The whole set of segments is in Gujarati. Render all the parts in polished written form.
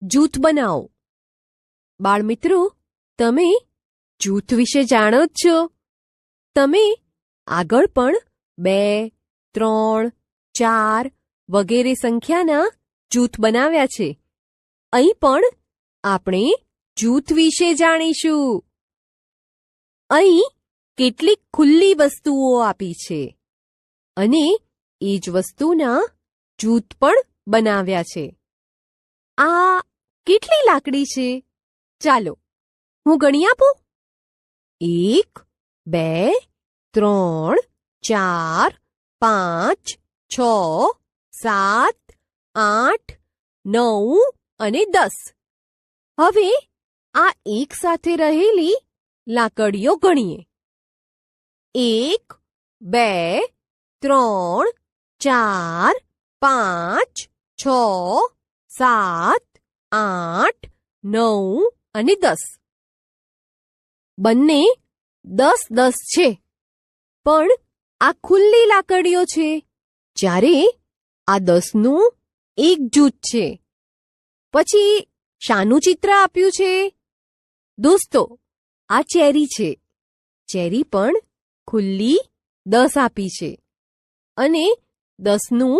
જૂથ બનાવો. બાળમિત્રો, તમે જૂથ વિશે જાણો જ છો. તમે આગળ પણ 2, 3, 4 વગેરે સંખ્યાના જૂથ બનાવ્યા છે. અહીં પણ આપણે જૂથ વિશે જાણીશું. અહીં કેટલીક ખુલ્લી વસ્તુઓ આપી છે અને એ જ વસ્તુના જૂથ પણ બનાવ્યા છે. આ કેટલી લાકડી છે? ચાલો હું ગણી આપું. 1, 2, 3, 4, 5, 6, 7, 8, 9 અને 10. હવે આ એક સાથે રહેલી લાકડીઓ ગણીએ. 1, 2, 3, 4, 5, 6, 7, 8, 9 અને 10. બંને 10-10 છે, પણ આ ખુલ્લી લાકડીઓ છે, જ્યારે આ 10નું એક જૂથ છે. પછી શાનું ચિત્ર આપ્યું છે? દોસ્તો, આ ચેરી છે. ચેરી પણ ખુલ્લી 10 આપી છે અને 10નું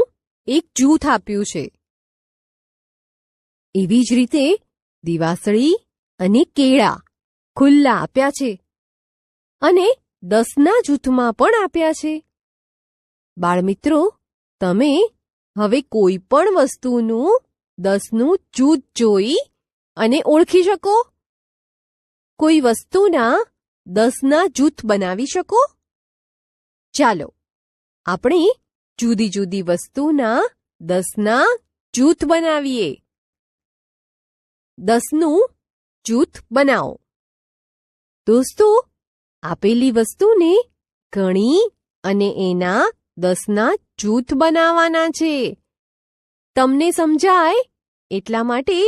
એક જૂથ આપ્યું છે. એવી જ રીતે દિવાસળી અને કેળા ખુલ્લા આપ્યા છે અને 10ના જૂથમાં પણ આપ્યા છે. બાળમિત્રો, તમે હવે કોઈ પણ વસ્તુનું 10નું જૂથ જોઈ અને ઓળખી શકો? કોઈ વસ્તુના 10ના જૂથ બનાવી શકો? ચાલો આપણે જુદી જુદી વસ્તુના 10ના જૂથ બનાવીએ. 10નું જૂથ બનાવો. દોસ્તો, આપેલી વસ્તુને ગણી અને એના 10ના જૂથ બનાવવાના છે. તમને સમજાય એટલા માટે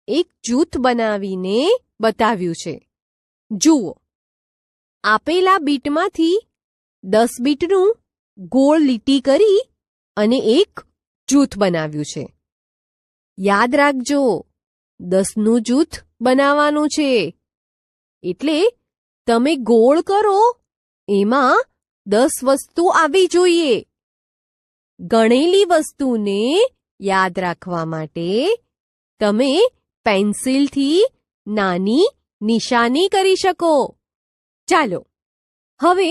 એક જૂથ બનાવીને બતાવ્યું છે. જુઓ, આપેલા બીટમાંથી 10 બીટનું ગોળ લીટી કરી અને એક જૂથ બનાવ્યું છે. યાદ રાખજો, 10નું જૂથ બનાવવાનું છે. એટલે તમે ગોળ કરો, એમાં 10 વસ્તુ આવી જોઈએ. ગણેલી વસ્તુને યાદ રાખવા માટે તમે પેન્સિલથી નાની નિશાની કરી શકો. ચાલો હવે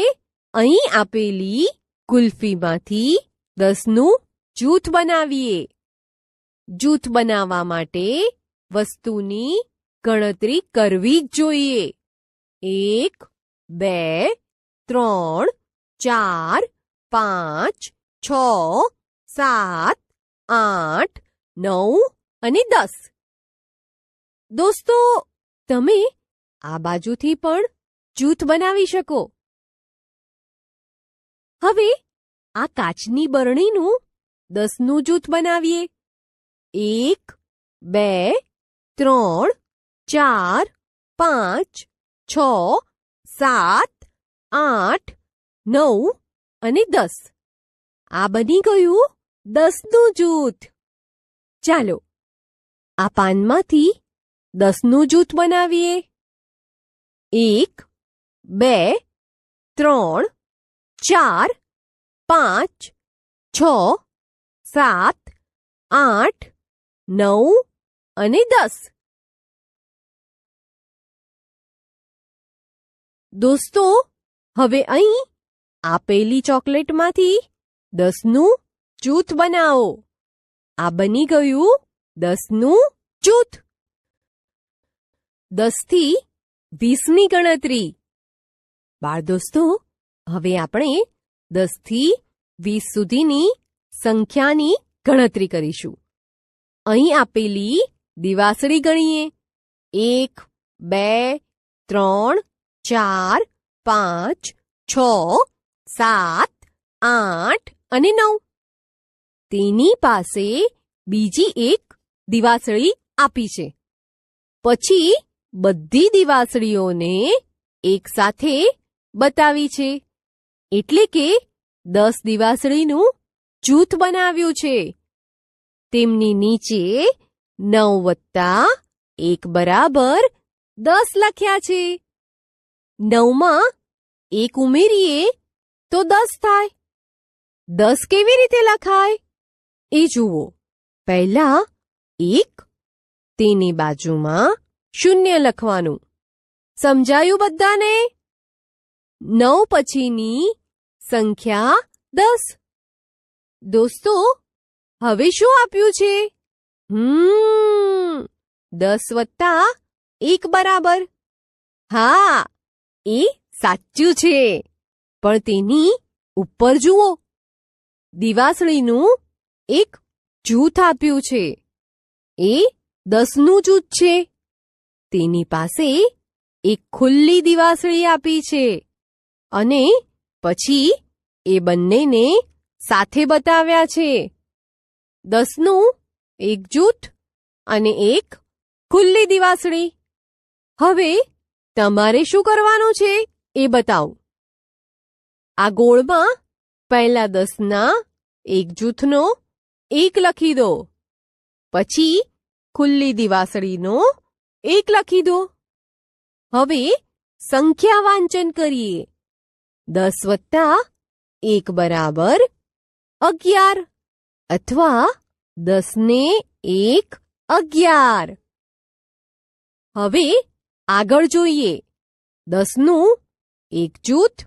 અહીં આપેલી ગુલ્ફીમાંથી 10નું જૂથ બનાવીએ. જૂથ બનાવવા માટે વસ્તુની ગણતરી કરવી જ જોઈએ. 1, 2, 3, 4, 5, 6, 7, 8, 9 અને 10. દોસ્તો, તમે આ બાજુથી પણ જૂથ બનાવી શકો. હવે આ કાચની બરણીનું 10નું જૂથ બનાવીએ. 1, 2, 3, 4, 5, 6, 7, 8, 9 અને 10. આ બની ગયું 10નું જૂથ. ચાલો આ પાનમાંથી 10નું જૂથ બનાવીએ. 1, 2, 3, 4, 5, 6, 7, 8, 9 અને 10. દોસ્તો, હવે અહીં આપેલી ચોકલેટમાંથી 10નું જૂથ બનાવો. આ બની ગયું 10નું જૂથ. 10 થી 20ની ગણતરી. બાળદોસ્તો, હવે આપણે 10 થી 20 સુધીની સંખ્યાની ગણતરી કરીશું. અહીં આપેલી દિવાસળી ગણીએ. 1, 2, 3, 4, 5, 6, 7, 8 અને 9. તેની પાસે બીજી એક દિવાસળી આપી છે. પછી બધી દિવાસળીઓને એક સાથે બતાવી છે. એટલે કે 10 દિવાસળીનું જૂથ બનાવ્યું છે. તેમની નીચે 9 + 1 બરાબર 10 લખ્યા છે. 9માં 1 ઉમેરીએ તો 10 થાય. 10 કેવી રીતે લખાય એ જુઓ. પહેલા 1, તેની બાજુમાં 0 લખવાનું. સમજાયું બધાને? 9 પછીની સંખ્યા 10. દોસ્તો, હવે શું આપ્યું છે? 10 + 1 બરાબર. હા, એ સાચું છે. પણ તેની ઉપર જુઓ. દિવાસળીનું એક જૂથ આપ્યું છે. એ 10નું જૂથ છે. તેની પાસે એક ખુલ્લી દિવાસળી આપી છે અને પછી એ બંનેને સાથે બતાવ્યા છે. 10નું એક જૂથ અને એક ખુલ્લી દિવાસળી. હવે તમારે શું કરવાનું છે એ બતાવું. આ ગોળમાં પહેલા 10ના એક જૂથનો 1 લખી દો. પછી ખુલ્લી દિવાસળીનો 1 લખી દો. હવે સંખ્યા વાંચન કરીએ. 10 + 1 બરાબર 11 અથવા 10 ને 1 11. હવે આગળ જોઈએ. 10નું એક જૂથ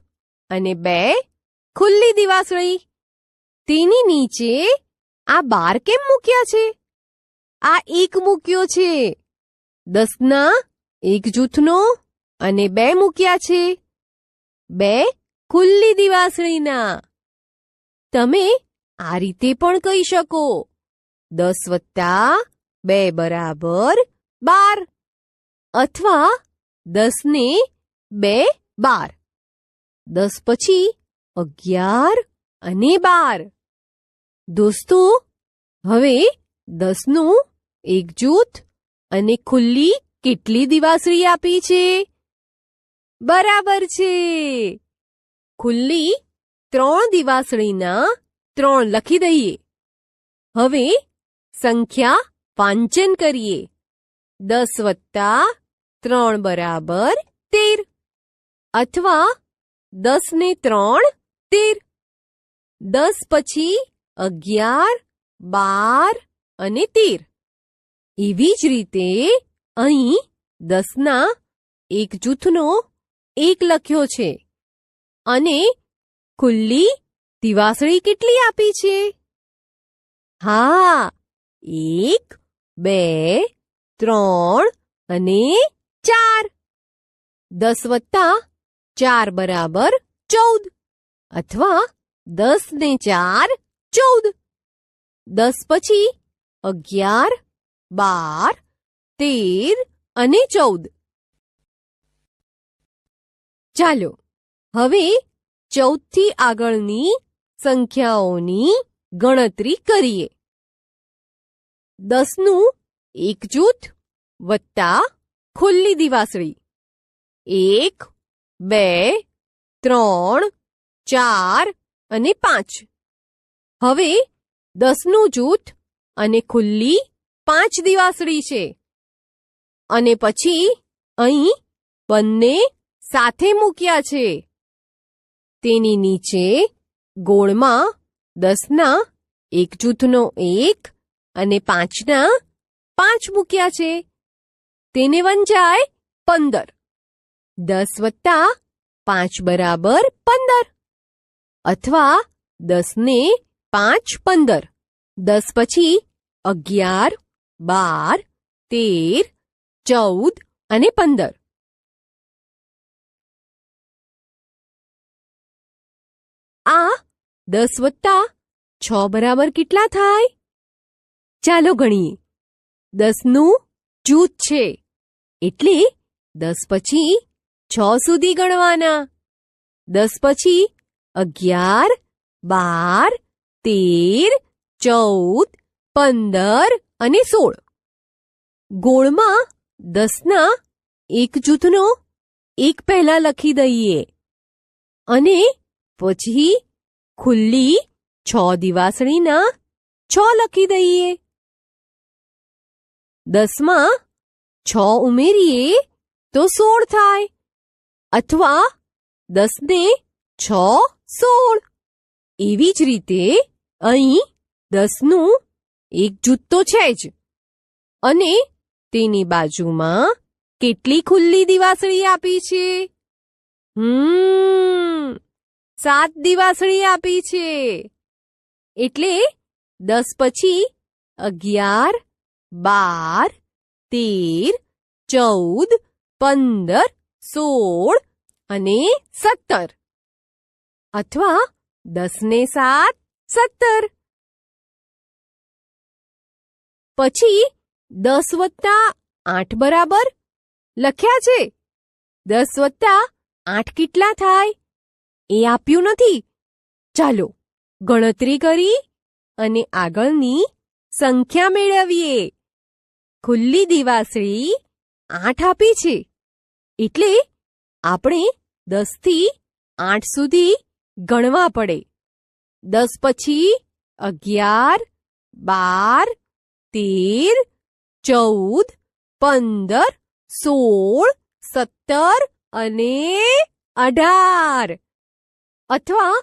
અને 2 ખુલ્લી દિવાસળી. તેની નીચે આ 12 કેમ મૂક્યા છે? આ 1 મૂક્યો છે. 10ના એક જૂથનો અને 2 મૂક્યા છે. 2 ખુલ્લી દિવાસળીના. તમે આ રીતે પણ કહી શકો. 10 + 2 બરાબર 12 અથવા 10 ને 2 12. 10 પછી 11 અને 12. દોસ્તો, હવે 10નું એક જૂથ અને ખુલ્લી કેટલી દિવાસળી આપી છે? બરાબર છે. ખુલ્લી 3 દિવાસળીના 3 લખી દઈએ. હવે સંખ્યા વાંચન કરીએ. 10 + 3 બરાબર 13 અથવા 10 ને 3 13. 10 પછી 11, 12 અને 13. એવી જ રીતે અહીં 10ના એક જૂથનો 1 લખ્યો છે અને ખુલ્લી દિવાસળી કેટલી આપી છે? હા, 1, 2, 3 અને 4. 10 + 4 બરાબર 14 અથવા 10 ને 4 14. 10 પછી 11, 12, 13 અને 14. ચાલો હવે 14 થી આગળની સંખ્યાઓની ગણતરી કરીએ. 10નું એક જૂથ વત્તા ખુલ્લી દિવાસળી. 1, 2, 3, 4 અને 5. હવે 10નું જૂથ અને ખુલ્લી 5 દિવાસળી છે અને પછી અહીં બંને સાથે મૂક્યા છે. તેની નીચે ગોળમાં 10ના એક જૂથનો 1 અને 5ના 5 મૂક્યા છે. તેને વંચાય 15. 10 + 5 બરાબર 15 અથવા 10 ને 5 15. 10 પછી 11, 12, 13, 14 અને 15. આ 10 + 6 બરાબર કેટલા થાય? ચાલો ગણીએ. 10નું જૂથ છે એટલે 10 પછી 6 સુધી ગણવાના. 10 પછી 11, 12, 13, 14, 15 અને 16. ગોળમાં 10ના એક જૂથનો 1 પહેલા લખી દઈએ અને પછી ખુલ્લી 6 દિવાસળીના 6 લખી દઈએ. 10માં 6 ઉમેરીએ તો 16 થાય, અથવા 10 ને 6 16. એવી જ રીતે અહીં 10નું એક જૂથ તો છે જ, અને તેની બાજુમાં કેટલી ખુલ્લી દિવાસળી આપી છે? 7 દિવાસળી આપી છે. એટલે 10 પછી 11, 12, 13, 14, 15, 16 અને 17, અથવા 10 ને 7 17. પછી 10 વત્તા 8 બરાબર લખ્યા છે. 10 વત્તા 8 કેટલા થાય એ આપ્યું નથી. ચાલો ગણતરી કરી અને આગળની સંખ્યા મેળવીએ. ખુલ્લી દિવાસળી 8 આપી છે, એટલે આપણે 10 થી 8 સુધી ગણવા પડે. 10 પછી 11, 12, 13, 14, 15, 16, 17 અને 18, અથવા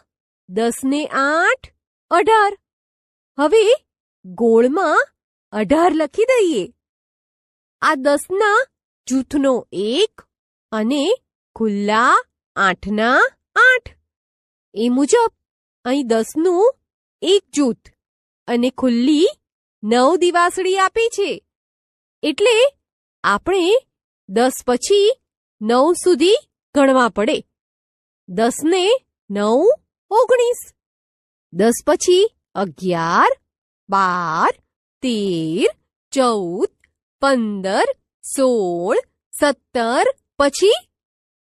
10 ને 8 18. હવે ગોળમાં 18 લખી દઈએ. આ 10ના જૂથનો 1 અને ખુલ્લા 8ના 8. એ મુજબ અહીં 10નું એક જૂથ અને ખુલ્લી 9 દિવાસળી આપી છે. એટલે આપણે 10 પછી 9 સુધી ગણવા પડે. 10 ને 9 19. 10 પછી 11, 12, 13, 14, 15, 16, 17, પછી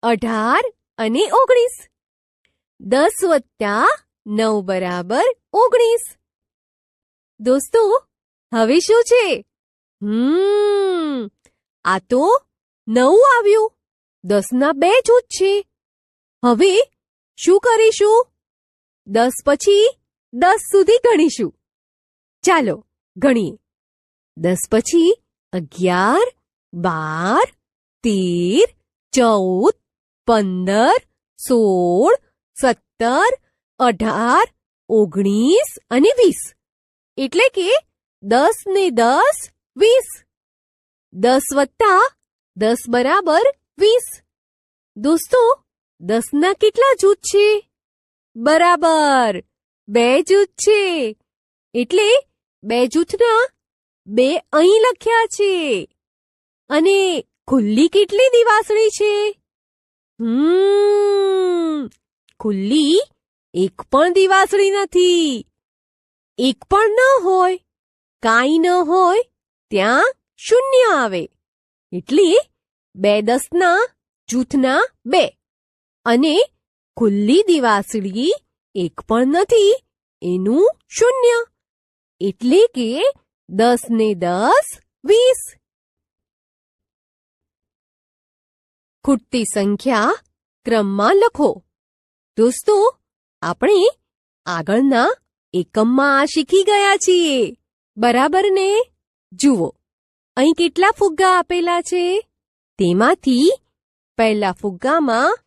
18 અને 19. 10 વત્તા 9 બરાબર 19. દોસ્તો, હવે શું છે? આ તો 9 આવ્યું. 10ના 2 જૂથ છે. હવે શું કરીશું? 10 પછી 10 સુધી ગણીશું. ચાલો ગણીએ. 10 પછી 11, 12, 13, 14, 15, 16, 17, 18, 19 અને 20. એટલે કે 10 ને 10 20. 10 વત્તા 10 બરાબર 20. દોસ્તો, 10ના કેટલા જૂથ છે? બરાબર 2 જૂથ છે. એટલે 2 જૂથના 2 અહીં લખ્યા છે. અને ખુલ્લી કેટલી દિવાસળી છે? ખુલ્લી એક પણ દિવાસળી નથી. એક પણ ન હોય, કાંઈ ન હોય, ત્યાં શૂન્ય આવે. એટલે 2 10ના જૂથના 2 અને ખુલ્લી દિવાસળી એક પણ નથી, એનું શૂન્ય. એટલે કે 10 ને 10 20. ખૂટતી સંખ્યા ક્રમમાં લખો. દોસ્તો, આપણે આગળના એકમમાં આ શીખી ગયા છીએ. બરાબર ને? જુઓ, અહીં કેટલા ફુગ્ગા આપેલા છે? તેમાંથી પહેલા ફુગ્ગામાં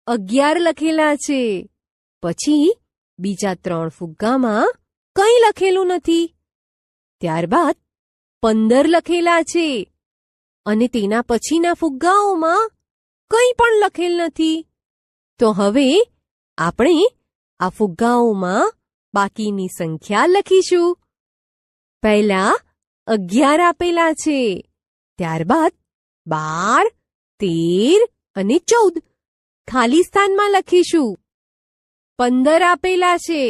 11 લખેલા છે. પછી બીજા 3 ફુગ્ગામાં કંઈ લખેલું નથી. ત્યારબાદ 15 લખેલા છે. અને તેના પછીના ફુગ્ગાઓમાં કંઈ પણ લખેલ નથી. તો હવે આપણે આ ફુગ્ગાઓમાં બાકીની સંખ્યા લખીશું. પહેલા 11 આપેલા છે. ત્યારબાદ 12, 13 અને 14 ખાલી સ્થાનમાં લખીશું. 15 આપેલા છે.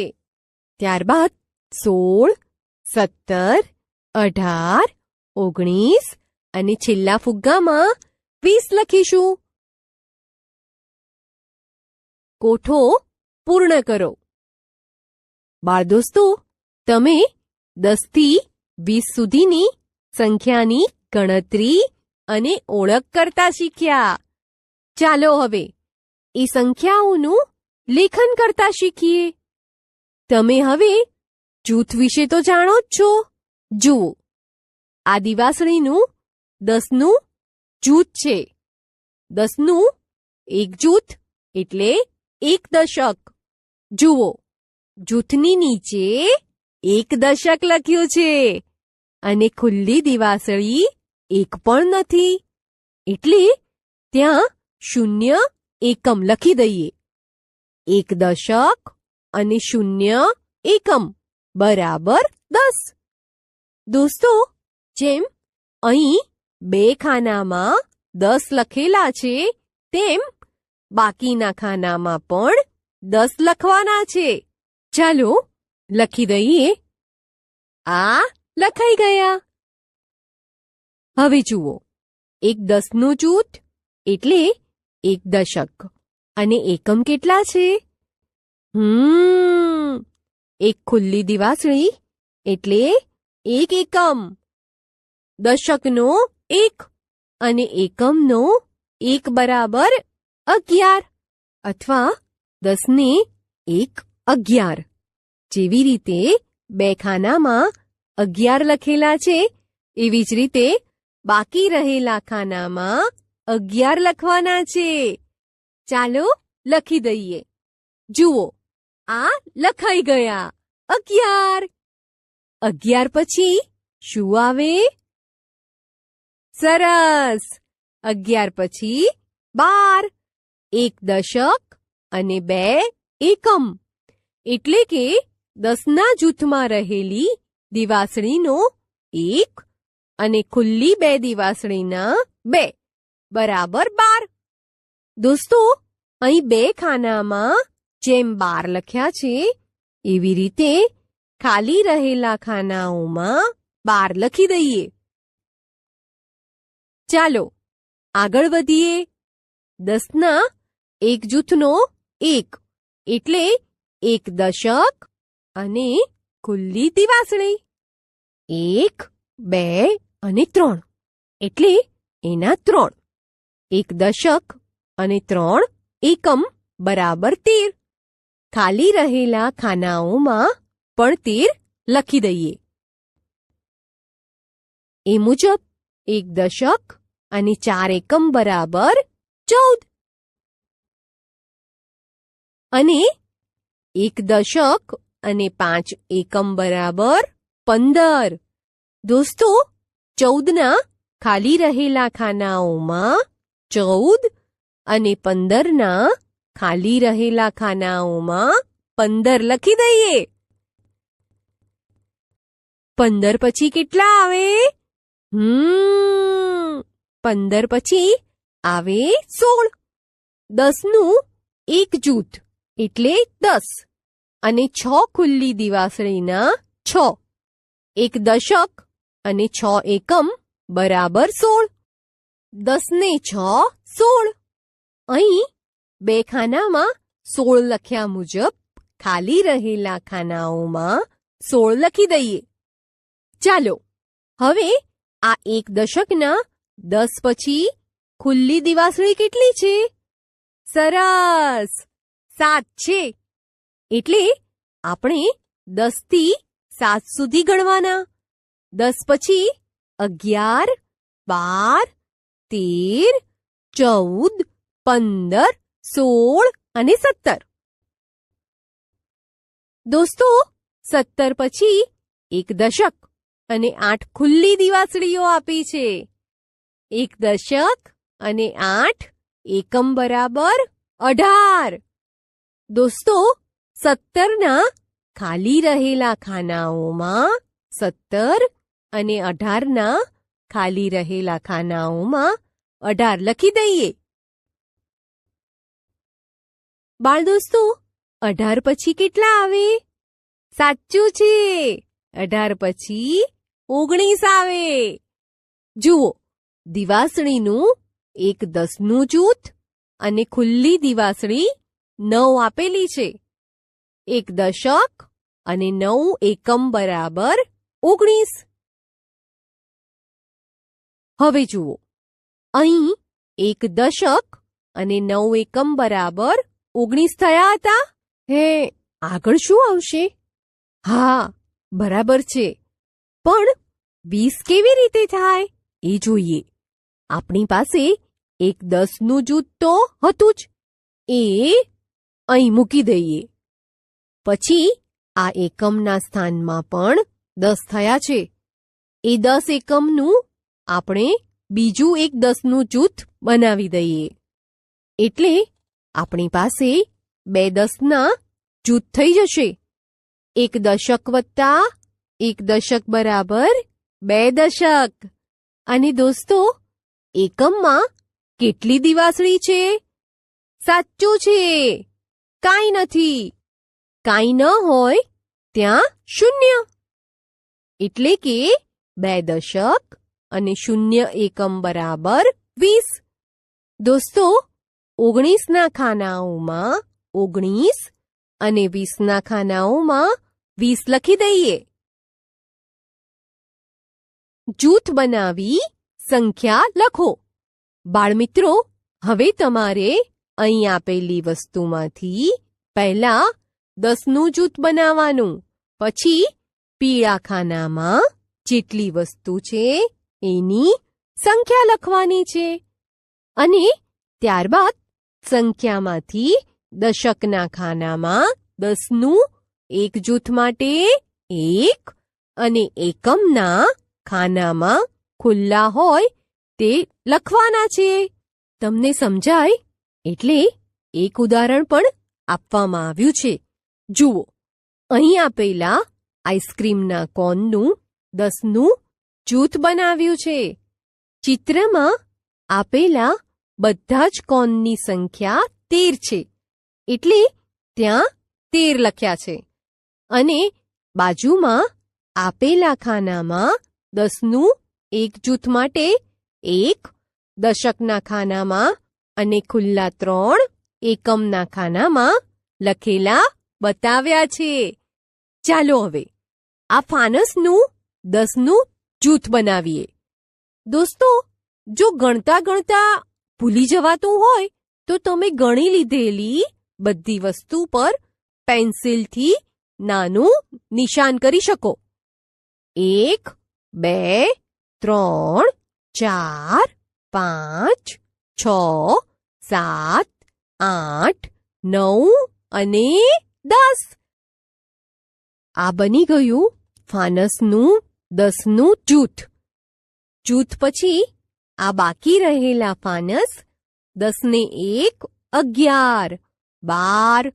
ત્યારબાદ 16, 17, 18, 19 અને છેલ્લા ફુગ્ગામાં 20 લખીશું. કોઠો પૂર્ણ કરો. બાળદોસ્તો, તમે 10 થી 20 સુધીની સંખ્યાની ગણતરી અને ઓળખ કરતા શીખ્યા. ચાલો હવે એ સંખ્યાઓનું લેખન કરતા શીખીએ. તમે હવે જૂથ વિશે તો જાણો જ છો. જુઓ, આ દિવાસળીનું 10નું જૂથ છે. 10નું એક જૂથ એટલે એક દશક. જુઓ, જૂથની નીચે એક દશક લખ્યું છે અને ખુલ્લી દિવાસળી એક પણ નથી, એટલે ત્યાં 0 એકમ લખી દઈએ. 1 દશક અને 0 એકમ બરાબર 10. દોસ્તો, જેમ અહીં 2 ખાનામાં 10 લખેલા છે, તેમ બાકીના ખાનામાં પણ 10 લખવાના છે. ચાલો લખી દઈએ. આ લખાઈ ગયા. હવે જુઓ, એક 10નું જૂથ એટલે એક દશક અને એકમ કેટલા છે? એક ખુલ્લી દિવાસળી એટલે એક એકમ. દશકનો 1 અને એકમનો 1 બરાબર 11 અથવા 10 ને 1 11. જેવી રીતે 2 ખાનામાં 11 લખેલા છે, એવી જ રીતે બાકી રહેલા ખાનામાં 11 લખવાના છે. ચાલો લખી દઈએ. જુઓ, આ લખાઈ ગયા. 11. 11 પછી શું આવે? સરસ! 11 પછી 12. 1 દશક અને 2 એકમ એટલે કે 10ના જૂથમાં રહેલી દિવાસળીનો 1 અને ખુલ્લી 2 દિવાસળીના 2 બરાબર 12. દોસ્તો, અહીં 2 ખાનામાં જેમ 12 લખ્યા છે, એવી રીતે ખાલી રહેલા ખાનાઓમાં 12 લખી દઈએ. ચાલો આગળ વધીએ. 10ના એક જૂથનો 1 એટલે 1 દશક અને ખુલ્લી દિવાસળી. 1, 2 અને 3 એટલે એના 3. 1 દશક અને 3 એકમ બરાબર 13. ખાલી રહેલા ખાનાઓમાં પણ 13 લખી દઈએ. એ મુજબ 1 દશક અને 4 એકમ બરાબર 14. અને 1 દશક અને 5 એકમ બરાબર 15. દોસ્તો, 14ના ખાલી રહેલા ખાનાઓમાં 14 અને 15ના ખાલી રહેલા ખાનાઓમાં 15 લખી દઈએ. 15 પછી કેટલા આવે? 15 પછી આવે 16. 10નું એક જૂથ એટલે 10 અને 6 ખુલ્લી દિવાસળીના 6. 1 દશક અને 6 એકમ બરાબર 16. 10 ને 6 16. અહીં 2 ખાનામાં 16 લખ્યા મુજબ ખાલી રહેલા ખાનાઓમાં 16 લખી દઈએ. ચાલો હવે આ 1 દશકના 10 પછી ખુલ્લી દિવાસળી કેટલી છે? સરસ! 7 છે. એટલે આપણે 10 થી 7 સુધી ગણવાના. 10 પછી 11, 12, 13, 14, 15, 16 અને 17. દોસ્તો, 17 પછી 1 દશક અને 8 ખુલ્લી દિવાસળીઓ આપી છે. 1 દશક અને 8 એકમ બરાબર 18. દોસ્તો, 17ના ખાલી રહેલા ખાનાઓમાં 17 અને 18ના ખાલી રહેલા ખાનાઓમાં 18 લખી દઈએ. બાળ દોસ્તો, 18 પછી કેટલા આવે? સાચું છે, 18 પછી 19 આવે. જુઓ, દિવાસળીનું 1 10નું જૂથ અને ખુલ્લી દિવાસળી 9 આપેલી છે. 1 દશક અને 9 એકમ બરાબર 19. હવે જુઓ, અહીં 1 દશક અને 9 એકમ બરાબર 19 થયા હતા. આગળ શું આવશે? હા, બરાબર છે. પણ 20 કેવી રીતે થાય એ જોઈએ. આપણી પાસે એક 10નું જૂથ તો હતું જ, એ અહીં મૂકી દઈએ. પછી આ એકમના સ્થાનમાં પણ 10 થયા છે. એ 10 એકમનું આપણે બીજું એક 10નું જૂથ બનાવી દઈએ. એટલે આપણી પાસે 2 10ના જૂથ થઈ જશે. એક દશક વત્તા એક દશક બરાબર 2 દશક. અને દોસ્તો, એકમમાં કેટલી દિવાસળી છે? સાચું છે, કાંઈ નથી. કાંઈ ન હોય ત્યાં શૂન્ય. એટલે કે 2 દશક અને 0 એકમ બરાબર 20. દોસ્તો, 19ના ખાનાઓમાં 19 અને 20ના ખાનાઓમાં 20 લખી દઈએ. જૂથ બનાવી સંખ્યા લખો. બાળમિત્રો, હવે તમારે અહીં આપેલી વસ્તુમાંથી પહેલા 10નું જૂથ બનાવવાનું, પછી પીળા ખાનામાં જેટલી વસ્તુ છે એની સંખ્યા લખવાની છે, અને ત્યારબાદ સંખ્યામાંથી દશકના ખાનામાં 10નું એક જૂથ માટે 1 અને એકમના ખાનામાં ખુલ્લા હોય તે લખવાના છે. તમને સમજાય? એટલે એક ઉદાહરણ પણ આપવામાં આવ્યું છે. જુઓ, અહીં આપેલા આઈસ્ક્રીમના કોનનું 10નું જૂથ બનાવ્યું છે. ચિત્રમાં આપેલા બધા જ કોનની સંખ્યા 13 છે, એટલે ત્યાં 13 લખ્યા છે. અને બાજુમાં આપેલા ખાનામાં 10નું એક જૂથ માટે 1, દશકના ખાનામાં અને ખુલ્લા 3 એકમના ખાનામાં લખેલા બતાવ્યા છે. ચાલો હવે આ ફાનસનું 10નું જૂથ બનાવીએ. દોસ્તો, જો ગણતા ગણતા ભૂલી જવાતું હોય તો તમે ગણી લીધેલી બધી વસ્તુ પર પેન્સિલથી નાનું નિશાન કરી શકો. 1, 2, 3, 4, 5, 6, 7, 8, 9 અને 10. આ બની ગયું ફાનસનું 10નું જૂથ. જૂથ પછી આ બાકી રહેલા ફાનસ 10 ને 1 11, 12,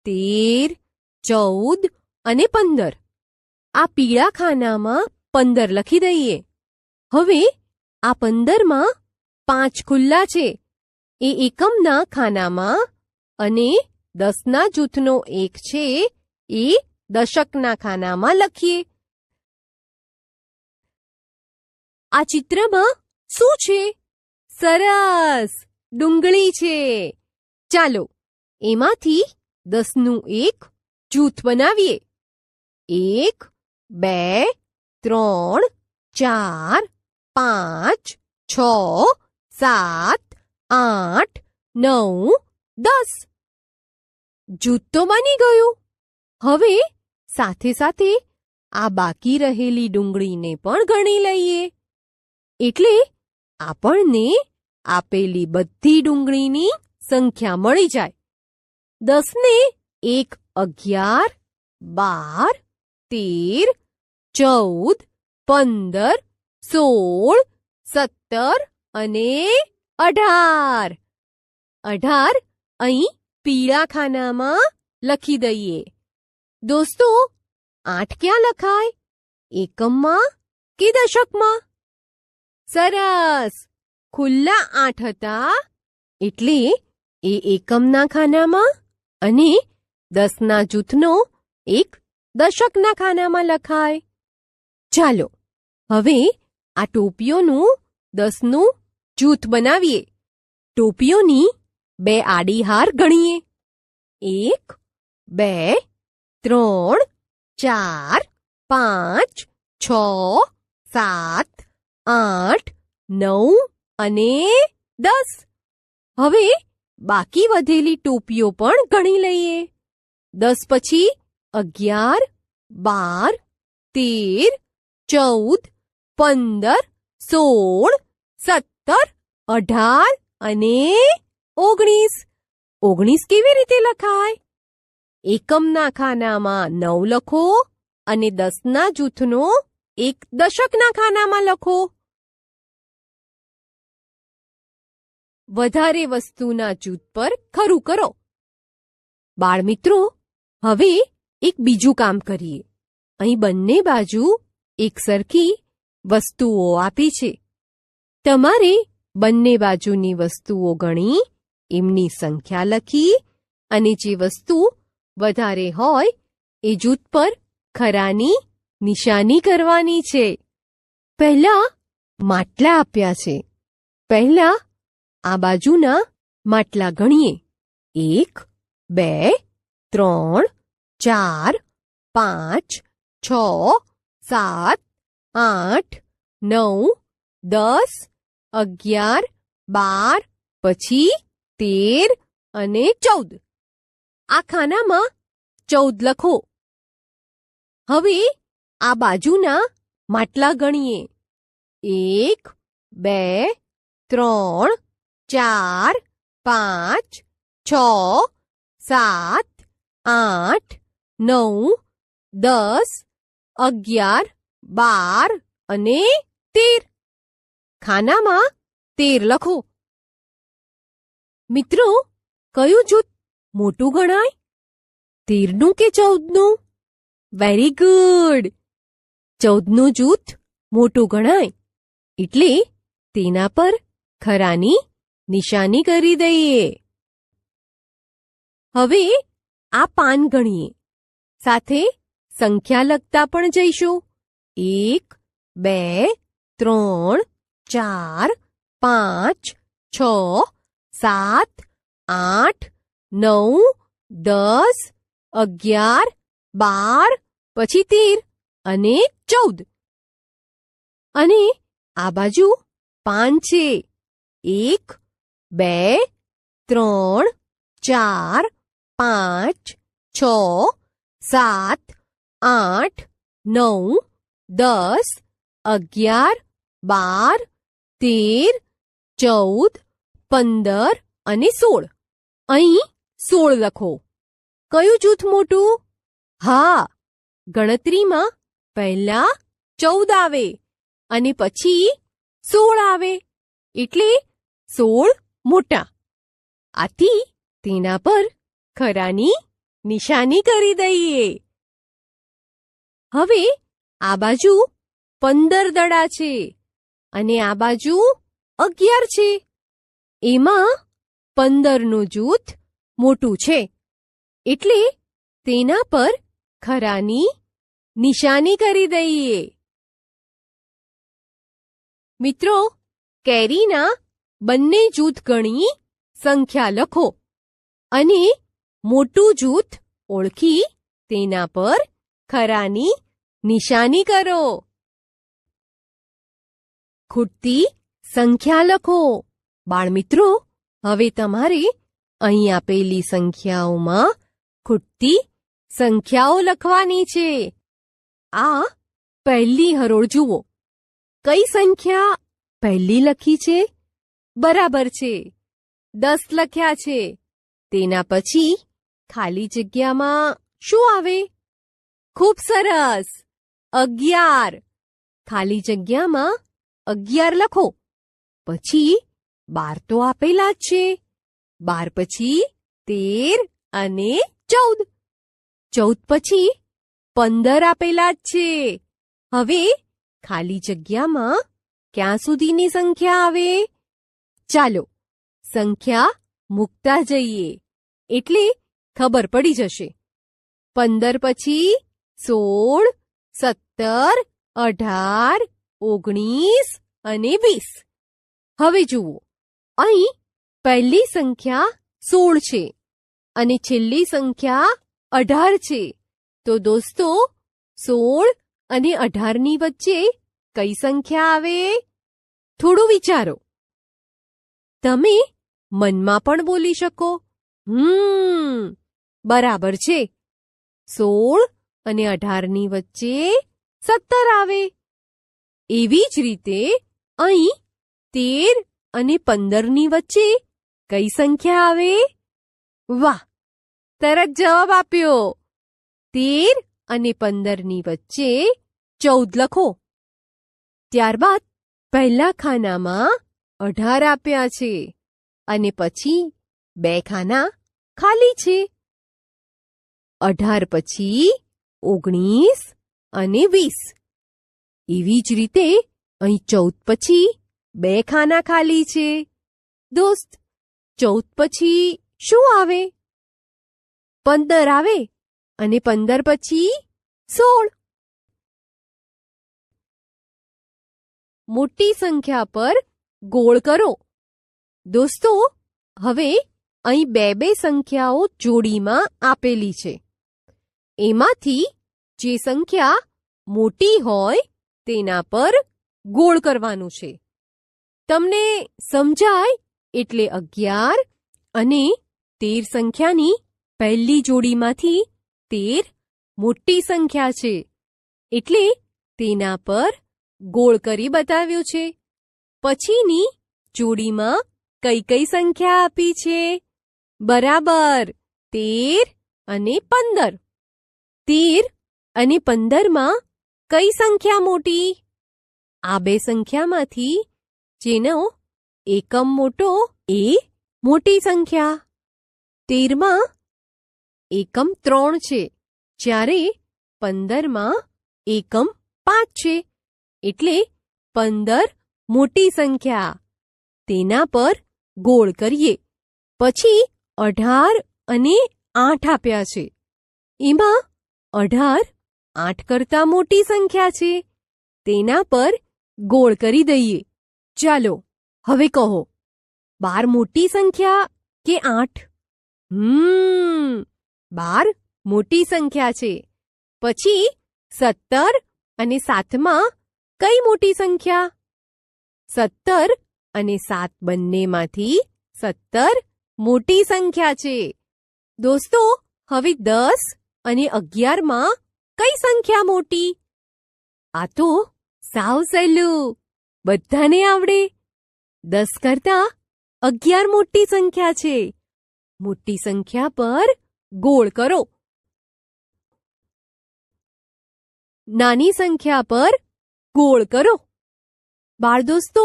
13, 14 અને 15. આ પીળા ખાનામાં 15 લખી દઈએ. હવે આ 15માં 5 ખુલ્લા છે, એ એકમના ખાનામાં, અને 10ના જૂથનો 1 છે એ દશકના ખાનામાં લખીએ. આ ચિત્રમાં શું છે? સરસ, ડુંગળી છે. ચાલો એમાંથી 10નું એક જૂથ બનાવીએ. 1, 2, 3, 4, 5, 6, 7, 8, 9, 10. જૂથ તો બની ગયું. હવે સાથે સાથે આ બાકી રહેલી ડુંગળીને પણ ગણી લઈએ. એટલે આપણને આપેલી બધી ડુંગળીની સંખ્યા મળી જાય. 10 ને 1 11, 12, 13, 14, 15, 16, 17 અને 18. 18 અહીં પીળા ખાનામાં લખી દઈએ. દોસ્તો, 8 ક્યાં લખાય? એકમમાં કે દશકમાં? સરસ, ખુલ્લા 8 હતા, એટલે એ એકમના ખાનામાં અને 10ના જૂથનો એક દશકના ખાનામાં લખાય. ચાલો હવે આ ટોપીઓનું 10નું જૂથ બનાવીએ. ટોપીઓની 2 આડી હાર ગણીએ. 1, 2, 3, 4, 5, 6, 7, 8, 9 અને 10. હવે બાકી વધેલી ટોપીઓ પણ ગણી લઈએ. 10 પછી 11, 12, 13, 14, 15, 16, 17, 18 અને 19. 19 કેવી રીતે લખાય? એકમના ખાનામાં 9 લખો અને 10ના જૂથનો એક દશકના ખાનામાં લખો. વધારે વસ્તુના જૂથ પર ખરું કરો. બાળમિત્રો, હવે એક બીજું કામ કરીએ. અહીં બંને બાજુ એકસરખી વસ્તુઓ આપી છે. તમારે બંને બાજુની વસ્તુઓ ગણી એમની સંખ્યા લખી અને જે વસ્તુ વધારે હોય એ જૂથ પર ખરાની નિશાની કરવાની છે. પહેલા માટલા આપ્યા છે. પહેલા આ બાજુના માટલા ગણીએ. 1, 2, 3, 4, 5, 6, 7, 8, 9, 10, 11, 12, પછી 13 અને 14. આ ખાનામાં 14 લખો. હવે આ બાજુના માટલા ગણીએ. 1, 2, 3, 4, 5, 6, 7, 8, 9, 10, 11, 12 અને 13. ખાનામાં 13 લખો. મિત્રો, કયું જૂથ મોટું ગણાય? 13નું કે 14નું? Very good! 14નું જૂથ મોટું ગણાય એટલે તેના પર ખરાની નિશાની કરી દઈએ. હવે આ પાન ગણીએ. સાથે સંખ્યા લખતા પણ જઈશું. 1, 2, 3, 4, 5, 6, 7, 8, 9, 10, 11, 12, પછી 13 અને 14. અને આ બાજુ પાન છે. 1, 2, 3, 4, 5, 6, 7, 8, 9, 10, 11, 12, 13, 14, 15 અને 16. અહીં 16 લખો. કયું જૂથ મોટું? હા, ગણતરીમાં પહેલા 14 આવે અને પછી 16 આવે એટલે 16 મોટા. આથી તેના પર ખરાની નિશાની કરી દઈએ. હવે આ બાજુ 15 દડા છે અને આ બાજુ 11 છે. એમાં 15નું જૂથ મોટું છે એટલે તેના પર ખરાની નિશાની કરી દઈએ. મિત્રો, કેરીના બંને જૂથ ગણી સંખ્યા લખો અને મોટું જૂથ ઓળખી તેના પર ખરાની નિશાની કરો. ખૂટતી સંખ્યા લખો. બાળમિત્રો, હવે તમારે અહીં આપેલી સંખ્યાઓમાં ખૂટતી સંખ્યાઓ લખવાની છે. આ પહેલી હરોળ જુઓ. કઈ સંખ્યા પહેલી લખી છે? બરાબર છે, 10 લખ્યા છે. તેના પછી ખાલી જગ્યામાં શું આવે? ખૂબ સરસ, 11. ખાલી જગ્યામાં 11 લખો. પછી 12 તો આપેલા જ છે. 12 પછી 13 અને 14. 14 પછી 15 આપેલા જ છે. હવે ખાલી જગ્યામાં ક્યાં સુધીની સંખ્યા આવે? ચાલો સંખ્યા મૂકતા જઈએ એટલે ખબર પડી જશે. 15 પછી 16, 17, 18, 19 અને 20. હવે જુઓ, અહીં પહેલી સંખ્યા 16 છે અને છેલ્લી સંખ્યા 18 છે. તો દોસ્તો, 16 અને 18ની વચ્ચે કઈ સંખ્યા આવે? થોડું વિચારો. તમે મનમાં પણ બોલી શકો. બરાબર છે, 16 અને 18ની વચ્ચે 17 આવે. એવી જ રીતે અહીં 13 અને 15ની વચ્ચે કઈ સંખ્યા આવે? વાહ, તરત જવાબ આપ્યો. 13 અને 15ની વચ્ચે 14 લખો. ત્યારબાદ પહેલા ખાનામાં 18 આપ્યા છે અને પછી 2 ખાના ખાલી છે. 18 પછી 19 અને 20. એવી જ રીતે અહીં 14 પછી 2 ખાના ખાલી છે. દોસ્ત, 14 પછી શું આવે? 15 આવે અને 15 પછી 16. મોટી સંખ્યા પર ગોળ કરો. દોસ્તો, હવે અહીં 2 સંખ્યાઓ જોડીમાં આપેલી છે. એમાંથી જે સંખ્યા મોટી હોય તેના પર ગોળ કરવાનું છે. તમને સમજાય એટલે 11 અને 13 સંખ્યાની પહેલી જોડીમાંથી 13 મોટી સંખ્યા છે એટલે તેના પર ગોળ કરી બતાવ્યું છે. પછીની જોડીમાં કઈ કઈ સંખ્યા આપી છે? બરાબર, 13 અને 15. 13 અને 15માં કઈ સંખ્યા મોટી? આ 2 સંખ્યામાંથી જેનો એકમ મોટો એ મોટી સંખ્યા. 13માં એકમ 3 છે, જ્યારે 15માં એકમ 5 છે. એટલે 15 મોટી સંખ્યા. તેના પર ગોળ કરીએ. પછી 18 અને 8 આપ્યા છે. એમાં 18 8 કરતાં મોટી સંખ્યા છે. તેના પર ગોળ કરી દઈએ. ચાલો હવે કહો, 12 મોટી સંખ્યા કે 8? 12 મોટી સંખ્યા છે. પછી 17 અને 7માં કઈ મોટી સંખ્યા? 17 અને 7 બંનેમાંથી 17 મોટી સંખ્યા છે. દોસ્તો, હવે 10 અને 11માં કઈ સંખ્યા મોટી? આ તો સાવ સહેલું, બધાને આવડે. 10 કરતાં 11 મોટી સંખ્યા છે. મોટી સંખ્યા પર ગોળ કરો. નાની સંખ્યા પર ગોળ કરો. બાળ દોસ્તો,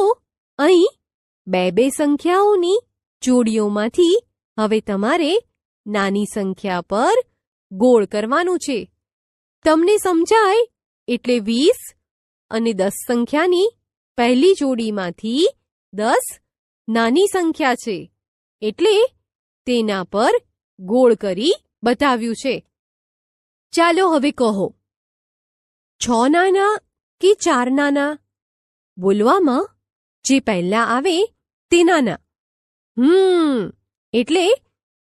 અહીં 2 સંખ્યાઓની જોડીઓમાંથી હવે તમારે નાની સંખ્યા પર ગોળ કરવાનું છે. તમને સમજાય એટલે 20 અને 10 સંખ્યાની પહેલી જોડીમાંથી 10 નાની સંખ્યા છે એટલે તેના પર ગોળ કરી બતાવ્યું છે. ચાલો હવે કહો, 6 નાના કે 4 નાના? બોલવામાં જે પહેલા આવે તે નાના. એટલે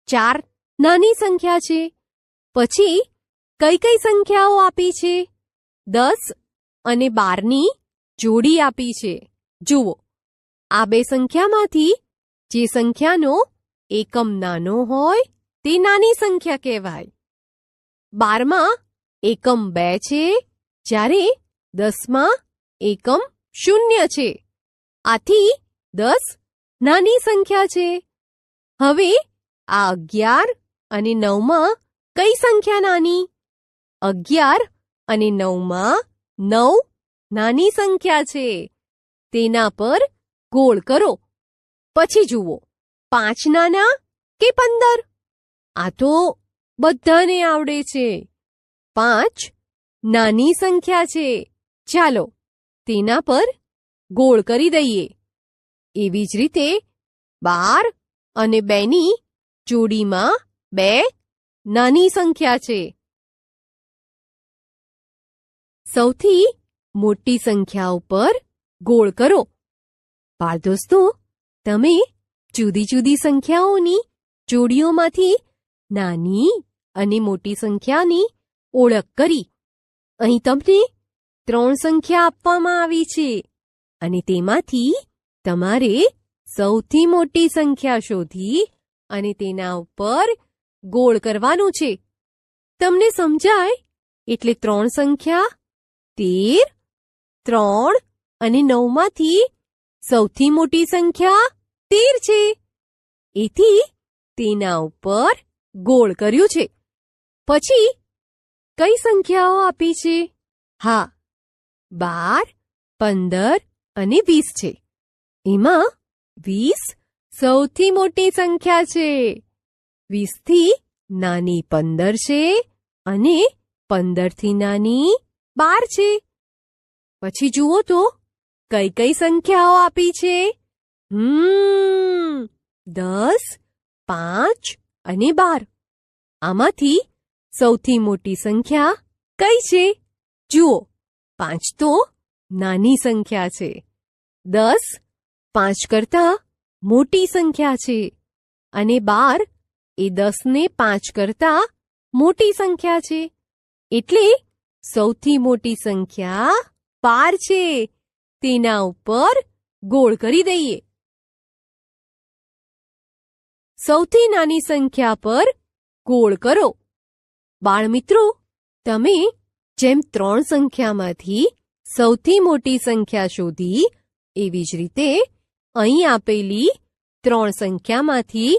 4 નાની સંખ્યા છે. પછી કઈ કઈ સંખ્યાઓ આપી છે? 10 અને 12ની જોડી આપી છે. જુઓ, આ 2 સંખ્યામાંથી જે સંખ્યાનો એકમ નાનો હોય તે નાની સંખ્યા કહેવાય. 12માં એકમ 2 છે, જ્યારે 10માં એકમ 0 છે. આથી 10 નાની સંખ્યા છે. હવે આ 11 અને 9માં કઈ સંખ્યા નાની? 11 અને 9માં 9 નાની સંખ્યા છે. તેના પર ગોળ કરો. પછી જુઓ, 5 નાના કે 15? આ તો બધાને આવડે છે. 5 નાની સંખ્યા છે. ચાલો તેના પર ગોળ કરી દઈએ. એવી જ રીતે 12 અને 2ની જોડીમાં 2 નાની સંખ્યા છે. સૌથી મોટી સંખ્યા ઉપર ગોળ કરો. બાળ દોસ્તો, તમે જુદી જુદી સંખ્યાઓની જોડીઓમાંથી નાની અને મોટી સંખ્યાની ઓળખ કરી. અહીં તમને 3 સંખ્યા આપવામાં આવી છે અને તેમાંથી તમારે સૌથી મોટી સંખ્યા શોધી અને તેના ઉપર ગોળ કરવાનું છે. તમને સમજાય એટલે 3 સંખ્યા 13, 3 અને 9માંથી સૌથી મોટી સંખ્યા 13 છે. એથી તેના ઉપર ગોળ કર્યું છે. પછી કઈ સંખ્યાઓ આપી છે? હા, 12, 15 અને 20 છે. એમાં 20 સૌથી મોટી સંખ્યા છે. 20 થી નાની 15 છે અને 15 થી નાની 12 છે. પછી જુઓ તો કઈ કઈ સંખ્યાઓ આપી છે? 10, 5 અને 12. આમાંથી સૌથી મોટી સંખ્યા કઈ છે? જુઓ, 5 તો નાની સંખ્યા છે. 10 5 કરતા મોટી સંખ્યા છે અને 12 એ 10 ને 5 કરતા મોટી સંખ્યા છે. એટલે સૌથી મોટી સંખ્યા 12 છે. તેના ઉપર ગોળ કરી દઈએ. સૌથી નાની સંખ્યા પર ગોળ કરો. બાળમિત્રો, તમે જેમ 3 સંખ્યામાંથી સૌથી મોટી સંખ્યા શોધી, એવી જ રીતે અહીં આપેલી 3 સંખ્યામાંથી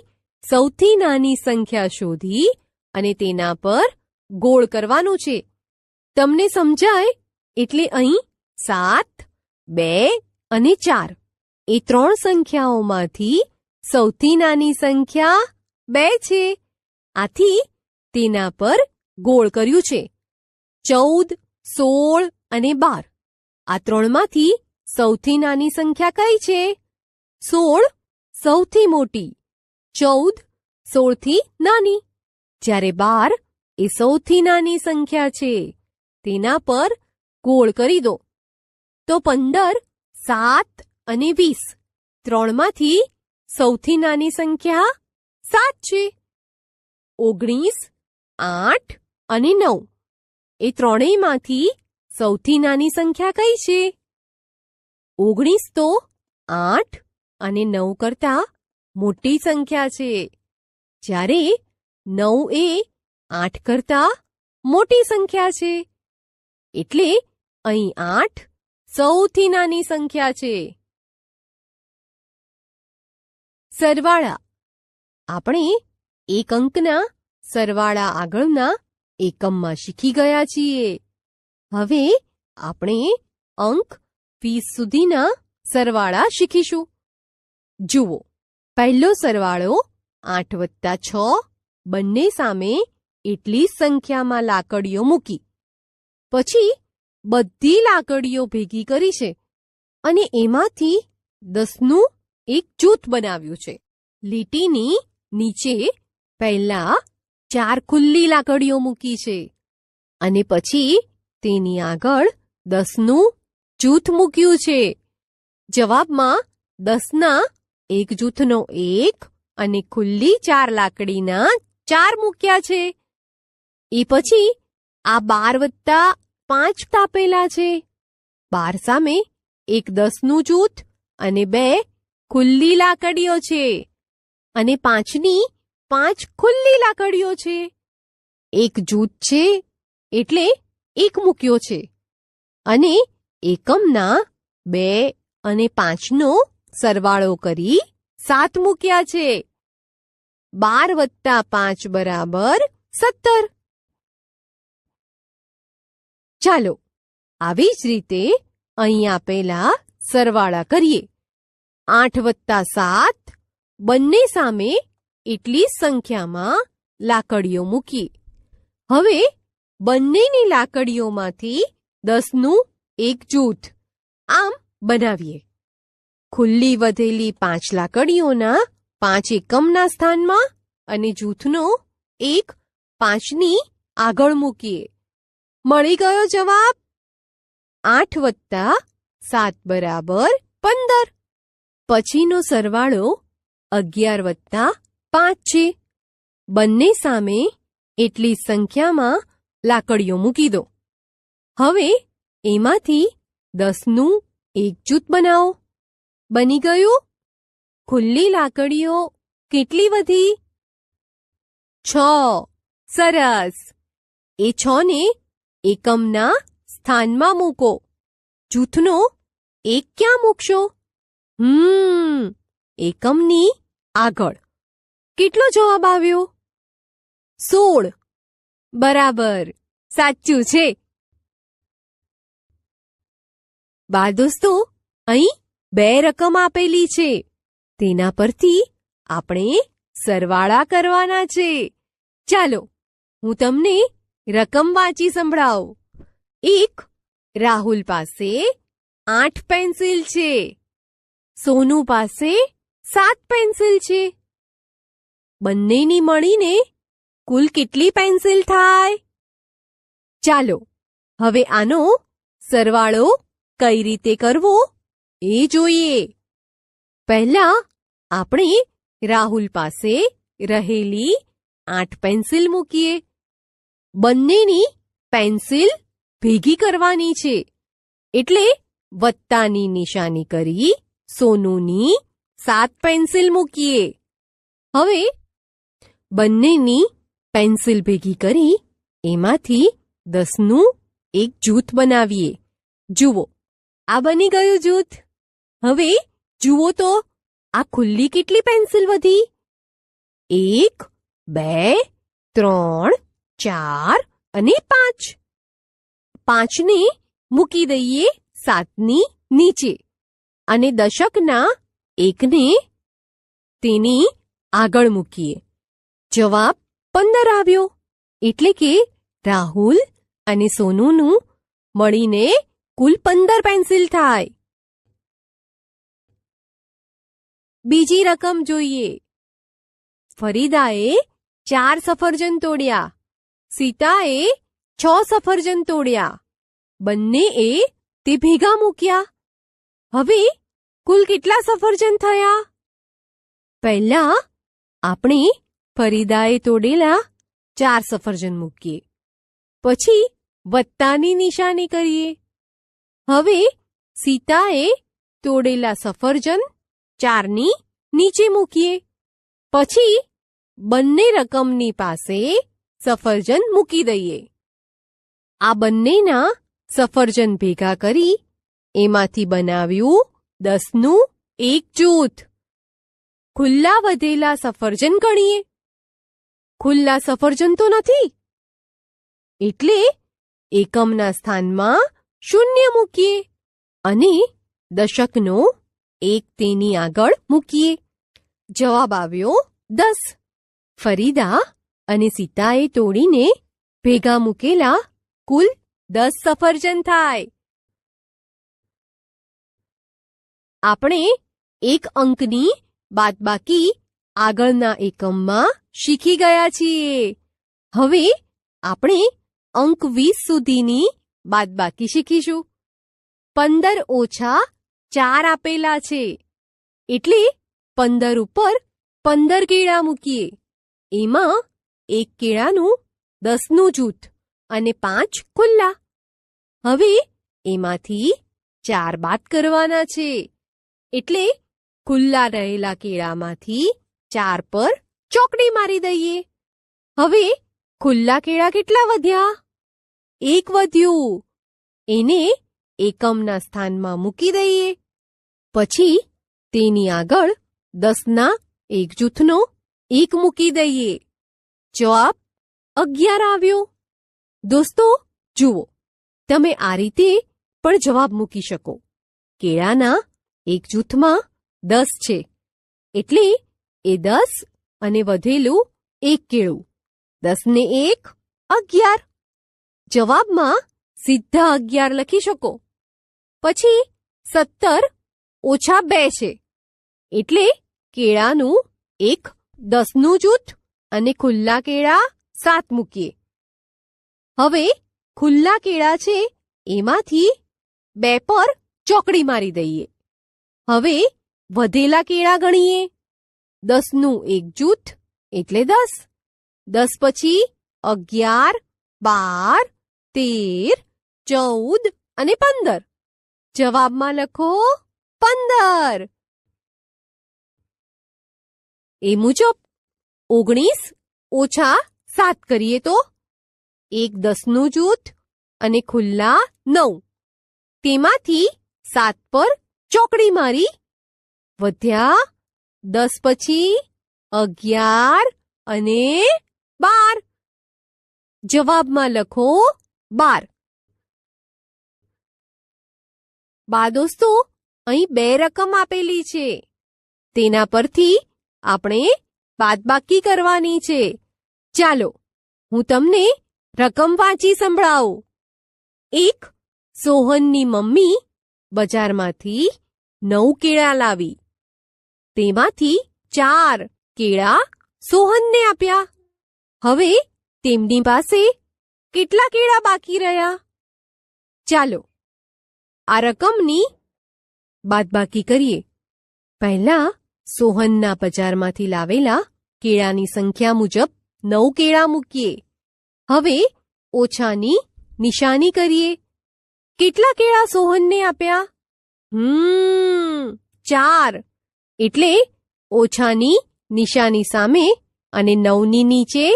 સૌથી નાની સંખ્યા શોધી અને તેના પર ગોળ કરવાનું છે. તમને સમજાય એટલે અહીં 7, 2 અને 4 એ 3 સંખ્યાઓમાંથી સૌથી નાની સંખ્યા 2 છે. આથી તેના પર ગોળ કર્યું છે. 14, 16 અને 12 આ 3માંથી સૌથી નાની સંખ્યા કઈ છે? 16 સૌથી મોટી, 14 16 થી નાની, જ્યારે 12 એ સૌથી નાની સંખ્યા છે. તેના પર ગોળ કરી દો. તો 15, 7 અને 20 3માંથી સૌથી નાની સંખ્યા 7 છે. 19, 8 અને 9 એ ત્રણેયમાંથી સૌથી નાની સંખ્યા કઈ છે? 19 તો 8 અને 9 કરતા મોટી સંખ્યા છે, જ્યારે 9 એ 8 કરતા મોટી સંખ્યા છે. એટલે અહીં 8 સૌથી નાની સંખ્યા છે. સરવાળા. આપણે એક અંકના સરવાળા આગળના એકમમાં શીખી ગયા છીએ. હવે આપણે અંક 20 સુધીના સરવાળા શીખીશું. જુઓ, પહેલો સરવાળો 8 વત્તા 6 બંને સામે એટલી સંખ્યામાં લાકડીઓ મૂકી. પછી બધી લાકડીઓ ભેગી કરી છે અને એમાંથી 10નું એક જૂથ બનાવ્યું છે. લીટીની નીચે પહેલા 4 ખુલ્લી લાકડીઓ મૂકી છે અને પછી તેની આગળ 10નું જૂથ મૂક્યું છે. જવાબમાં 10ના એક જૂથનો 1 અને ખુલ્લી 4 લાકડીના 4 મૂક્યા છે. એ પછી આ 12 વત્તા 5 આપેલા છે. 12 સામે એક 10નું જૂથ અને 2 ખુલ્લી લાકડીઓ છે અને 5ની 5 ખુલ્લી લાકડીઓ છે. એક જૂથ છે એટલે 1 મૂક્યો છે અને એકમના 2 અને 5નો સરવાળો કરી 7 મૂક્યા છે. 12 વત્તા 5 બરાબર 17. ચાલો આવી જ રીતે અહીં આપેલા સરવાળા કરીએ. 8 વત્તા 7 બંને સામે એટલી સંખ્યામાં લાકડીઓ મૂકીએ. હવે બંનેની લાકડીઓમાંથી 10નું એક જૂથ આમ બનાવીએ. ખુલ્લી વધેલી 5 લાકડીઓના 5 એકમના સ્થાનમાં અને જૂથનો એક 5ની આગળ મૂકીએ. મળી ગયો જવાબ. 8 વત્તા 7 બરાબર 15. પછીનો સરવાળો 11 વત્તા 5 છે. બંને સામે એટલી સંખ્યામાં લાકડીઓ મૂકી દો. હવે એમાંથી 10નું એક જૂથ બનાવો. બની ગયું. ખુલ્લી લાકડીઓ કેટલી વધી? 6. સરસ. એ 6ને એકમના સ્થાનમાં મૂકો. જૂથનો એક ક્યાં મૂકશો? એકમની આગળ. કેટલો જવાબ આવ્યો? 16. બરાબર, સાચું છે. બાળ દોસ્તો, અહીં 2 રકમ આપેલી છે. તેના પરથી આપણે સરવાળા કરવાના છે. ચાલો, હું તમને રકમ વાંચી સંભળાવું. એક, રાહુલ પાસે 8 પેન્સિલ છે. સોનુ પાસે 7 પેન્સિલ છે. બંનેની મળીને કુલ કેટલી પેન્સિલ થાય? ચાલો, હવે આનો સરવાળો કઈ રીતે કરવો એ જોઈએ. પહેલા આપણે રાહુલ પાસે રહેલી 8 પેન્સિલ મૂકીએ. બંનેની પેન્સિલ ભેગી કરવાની છે, એટલે વત્તાની નિશાની કરી સોનુની 7 પેન્સિલ મૂકીએ. હવે બંનેની પેન્સિલ ભેગી કરી એમાંથી 10નું એક જૂથ બનાવીએ. જુઓ, આ બની ગયું જૂથ. હવે જુઓ તો આ ખુલ્લી કેટલી પેન્સિલ વધી? 1, 2, 3, 4 અને 5. 5ને મૂકી દઈએ 7ની નીચે અને દશકના 1ને તેની આગળ મૂકીએ. જવાબ 15 આવ્યો. એટલે કે રાહુલ અને સોનુનું મળીને કુલ 15 પેન્સિલ થાય. બીજી રકમ જોઈએ. ફરીદાએ 4 સફરજન તોડ્યા. સીતાએ 6 સફરજન તોડ્યા. બંનેએ તે ભેગા મૂક્યા. હવે કુલ કેટલા સફરજન થયા? પહેલા આપણે ફરીદાએ તોડેલા 4 સફરજન મૂકીએ. પછી વત્તાની નિશાની કરીએ. હવે સીતાએ તોડેલા સફરજન 4ની નીચે મૂકીએ. પછી બંને રકમની પાસે સફરજન મૂકી દઈએ. આ બંનેના સફરજન ભેગા કરી એમાંથી બનાવ્યું 10નું એક જૂથ. ખુલ્લા વધેલા સફરજન ગણીએ. ખુલ્લા સફરજન તો નથી, એટલે એકમના સ્થાનમાં 0 મૂકીએ અને દશકનો 1 તેની આગળ મૂકીએ. જવાબ આવ્યો 10. ફરીદા અને સીતાએ તોડીને ભેગા મૂકેલા કુલ 10 સફરજન થાય. આપણે એક અંકની બાદબાકી આગળના એકમમાં શીખી ગયા છીએ. હવે આપણે અંક 20 સુધીની બાદબાકી શીખીશું. 15 ઓછા 4 આપેલા છે, એટલે 15 ઉપર 15 કેળા મૂકીએ. એમાં એક કેળાનું 10નું જૂથ અને 5 ખુલ્લા. હવે એમાંથી 4 બાદ કરવાના છે, એટલે ખુલ્લા રહેલા કેળામાંથી 4 પર ચોકડી મારી દઈએ. હવે ખુલ્લા કેળા કેટલા વધ્યા? 1 વધ્યું. એને એકમના સ્થાનમાં મૂકી દઈએ. પછી તેની આગળ 10ના એક જૂથનો 1 મૂકી દઈએ. જવાબ 11 આવ્યો. દોસ્તો જુઓ, તમે આ રીતે પણ જવાબ મૂકી શકો. કેળાના એક જૂથમાં 10 છે, એટલે એ 10 અને વધેલું 1 કેળું. 10 ને 1 11. જવાબમાં સીધા 11 લખી શકો. પછી 17 ઓછા 2 છે, એટલે કેળાનું એક 10નું જૂથ અને ખુલ્લા કેળા 7 મૂકીએ. હવે ખુલ્લા કેળા છે એમાંથી 2 પર ચોકડી મારી દઈએ. હવે વધેલા કેળા ગણીએ. 10નું એક જૂથ એટલે 10. 10 પછી 11, 12, 13, 14 અને 15. જવાબમાં લખો 15. એ મુજબ 19 ઓછા 7 કરીએ તો એક 10નું જૂથ અને ખુલ્લા 9. તેમાંથી 7 પર ચોકડી મારી, વધ્યા 10 પછી 11 અને 12. જવાબમાં લખો 12. બા દોસ્તો, અહીં 2 રકમ આપેલી છે. તેના પરથી આપણે બાદબાકી કરવાની છે. ચાલો હું તમને રકમ વાંચી સંભળાવું. 1. સોહનની મમ્મી બજારમાંથી 9 કેળા લાવી. તેમાંથી 4 કેળા સોહનને આપ્યા. હવે તેમની પાસે કેટલા કેળા બાકી રહ્યા? ચાલો આ રકમની બાદબાકી કરીએ. પહેલા સોહનના બજારમાંથી લાવેલા કેળાની સંખ્યા મુજબ 9 કેળા મૂકીએ. હવે ઓછાની નિશાની કરીએ. કેટલા કેળા સોહનને આપ્યા? 4. એટલે ઓછાની નિશાની સામે અને 9ની નીચે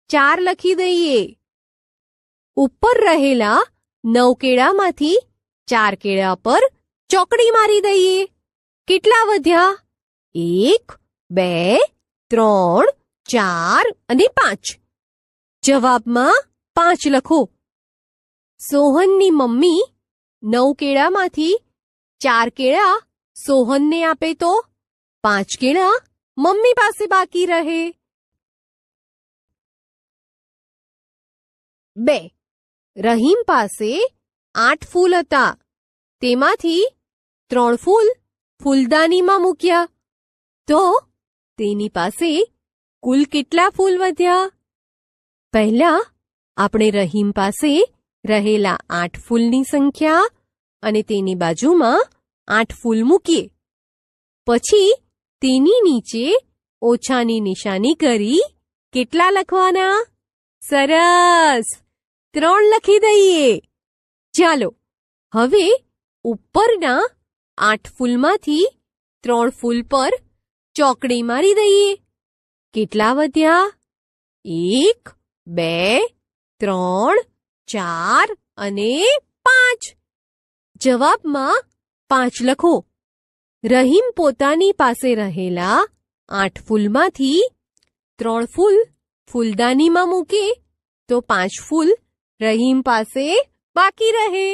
4 લખી દઈએ. ઉપર રહેલા 9 કેળામાંથી 4 કેળા પર ચોકડી મારી દઈએ. કેટલા વધ્યા? 1, 2, 3, 4 અને 5. જવાબમાં 5 લખો. સોહનની મમ્મી 9 કેળામાંથી 4 કેળા સોહનને આપે તો 5 કેળા મમ્મી પાસે બાકી રહે. 2. રહીમ પાસે 8 ફૂલ હતા. તેમાંથી 3 ફૂલ ફૂલદાનીમાં મૂક્યા. તો તેની પાસે કુલ કેટલા ફૂલ વધ્યા? પહેલા આપણે રહીમ પાસે રહેલા 8 ફૂલની સંખ્યા અને તેની બાજુમાં 8 ફૂલ મૂકીએ. પછી તેની નીચે ઓછાની નિશાની કરી કેટલા લખવાના? સરસ, 3 લખી દઈએ. ચાલો હવે ઉપરના 8 ફૂલમાંથી 3 ફૂલ પર ચોકડી મારી દઈએ. કેટલા વધ્યા? 1, 2, 3, 4 અને 5. જવાબમાં 5 લખો. રહીમ પોતાની પાસે રહેલા 8 ફૂલમાંથી 3 ફૂલ ફૂલદાનીમાં મૂકે તો 5 ફૂલ રહીમ પાસે બાકી રહે.